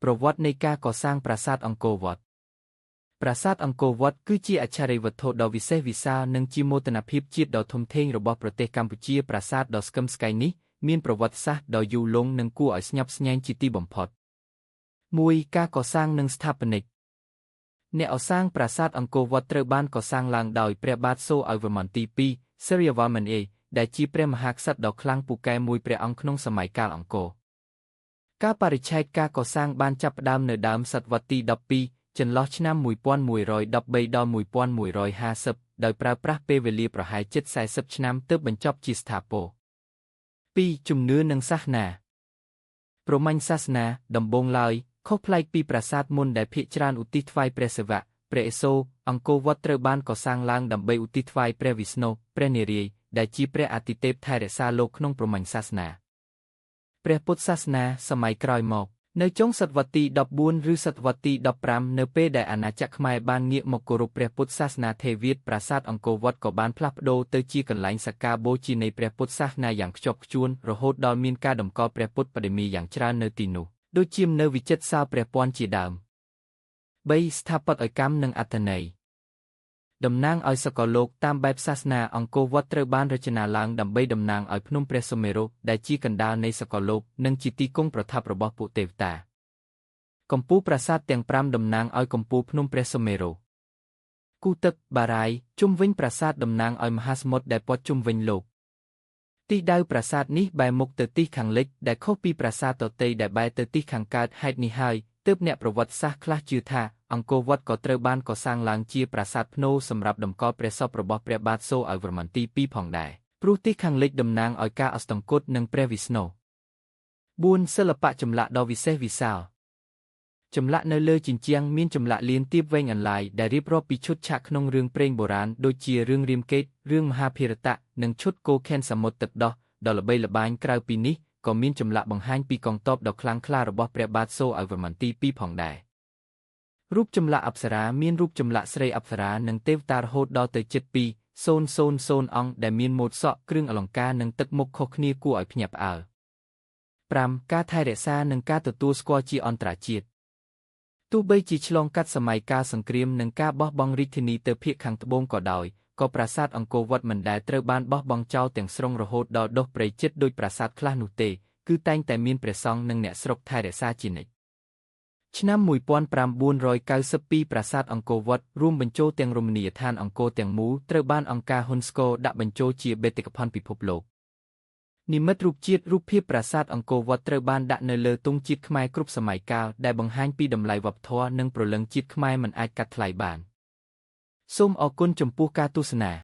ប្រវត្តិនៃការកសាងប្រាសាទអង្គរវត្តប្រាសាទអង្គរវត្តគឺជាអច្ឆរិយវត្ថុដ៏វិសេសវិសាលនិងជាមោទនភាពជាតិដ៏ធំធេងរបស់ប្រទេសកម្ពុជាប្រាសាទដ៏ស្កឹមស្កៃនេះមានប្រវត្តិសាស្ត្រដ៏យូរលង់និងគួរឲ្យស្ញប់ស្ញែងជាទីបំផុត 1. ការកសាងនិងស្ថាបនិកអ្នកកសាងប្រាសាទអង្គរវត្តត្រូវបានកសាងឡើងដោយព្រះបាទសូរ្យវរ្ម័នទី 2 សូរ្យវរ្ម័នដែលជាព្រះមហាក្សត្រដ៏ខ្លាំងពូកែមួយព្រះអង្គក្នុងសម័យកាលអង្គរការបរិច្ឆេទការកសាងបានចាប់ផ្ដើមនៅដើមសតវត្សទី 12 ចន្លោះឆ្នាំ 1113 ដល់ 1150 ដោយប្រើប្រាស់ពេលវេលាប្រហែលជិត40 ឆ្នាំទើបបញ្ចប់ជាស្ថាពរ 2. ជំនឿនិងសាសនាព្រហ្មញ្ញសាសនាដំបូងឡើយខុសប្លែកពីប្រាសាទមុនដែលភាគច្រើនឧទ្ទិសថ្វាយព្រះសិវៈព្រះឥសូរអង្គរវត្តត្រូវបានកសាងឡើងដើម្បីឧទ្ទិសថ្វាយព្រះវិស្ណុព្រះនារាយណ៍ដែលជាព្រះអាទិទេពថែរក្សាលោកក្នុងព្រហ្មញ្ញសាសនាព្រះពុទ្ធសាសនាសម័យក្រោយមកនៅចុងសតវត្សទី 14 ឬសតវត្សទី 15 នៅពេលដែលអាណាចក្រខ្មែរបានងាកមកគោរពព្រះពុទ្ធសាសនាថេរវាទប្រាសាទអង្គរវត្តក៏បានផ្លាស់ប្ដូរទៅជាកន្លែងសក្ការបូជានៃព្រះពុទ្ធសាសនាយ៉ាងខ្ជាប់ខ្ជួនរហូតដល់មានការតម្កល់ព្រះពុទ្ធបដិមាយ៉ាងច្រើននៅទីនោះដូចជានៅវិចិត្រសាលព្រះពាន់ជាដើម 3. ស្ថាបត្យកម្មនិងអត្ថន័យតំណាងឲ្យសកលលោកតាមបែបសាសនាអង្គរវត្តត្រូវបានរចនាឡើងដើម្បីតំណាងឲ្យភ្នំព្រះសុមេរុដែលជាកណ្ដាលនៃសកលលោកនិងជាទីគង់ប្រថាប់របស់ពួកទេវតាកំពូលប្រាសាទទាំង5តំណាងឲ្យកំពូលភ្នំព្រះសុមេរុគូទឹកបារាយជុំវិញប្រាសាទតំណាងឲ្យមហាសមុទ្រដែលព័ទ្ធជុំវិញលោកទិសដៅប្រាសាទនេះបែរមុខទៅទិសខាងលិចដែលខុសពីប្រាសាទដទៃដែលបែរទៅទិសខាងកើតហេតុនេះហើយទើបអ្នកប្រវត្តិសាស្ត្រខ្លះជឿថាអង្គរវត្តក៏ត្រូវបានកសាងឡើងជាប្រាសាទភ្នូរសម្រាប់តម្កល់ព្រះសពរបស់ព្រះបាទសូរ្យវរ្ម័នទី 2 ផងដែរព្រោះទិសខាងលិចតំណាងឲ្យការអស្តង្គតនិងព្រះវិស្ណុ 4. សិល្បៈចម្លាក់ដ៏វិសេសវិសាលចម្លាក់នៅលើជញ្ជាំងមានចម្លាក់លៀនទៀបវែងអន្លាយដែលរៀបរាប់ពីឈុតឆាកក្នុងរឿងព្រេងបុរាណដូចជារឿងរាមកេរ្តិ៍រឿងមហាភារតៈនិងឈុតគោខេនសមុទ្រទឹកដោះដ៏ល្បីល្បាញក្រៅពីនេះក៏មានចម្លាក់បង្ហាញពីកងទ័ពដ៏ខ្លាំងក្លារបស់ព្រះបាទសូរ្យវរ្ម័នទី 2 ផងដែររូបចម្លាក់អប្សរាមានរូបចម្លាក់ស្រីអប្សរានិងទេវតារហូតដល់ទៅជិត 2,000 អង្គដែលមានម៉ូដសក់គ្រឿងអលង្ការនិងទឹកមុខខុសគ្នាគួរឲ្យភ្ញាក់ផ្អើល 5. ការថែរក្សានិងការទទួលស្គាល់ជាអន្តរជាតិទោះបីជាឆ្លងកាត់សម័យកាលសង្គ្រាមនិងការបោះបង់រាជធានីទៅភាគខាងត្បូងក៏ដោយក៏ប្រាសាទអង្គរវត្តមិនដែលត្រូវបានបោះបង់ចោលទាំងស្រុងរហូតដល់ដុះព្រៃជិតដោយប្រាសាទខ្លះនោះទេគឺតែងតែមានព្រះសង្ឃនិងអ្នកស្រុកថែរក្សាជានិច្ចឆ្នាំ 1992 ប្រាសាទអង្គរវត្តរួមបញ្ចូលទាំងរមណីយដ្ឋានអង្គរទាំងមូលត្រូវបានអង្គការ UNESCO ដាក់បញ្ចូលជាបេតិកភណ្ឌពិភពលោកនិមិត្តរូបជាតិរូបភាពប្រាសាទអង្គរវត្តត្រូវបានដាក់នៅលើទង់ជាតិខ្មែរគ្រប់សម័យកាលដែលបង្ហាញពីតម្លៃវប្បធម៌និងព្រលឹងជាតិខ្មែរមិនអាចកាត់ថ្លៃបានសូមអរគុណចំពោះការទស្សនា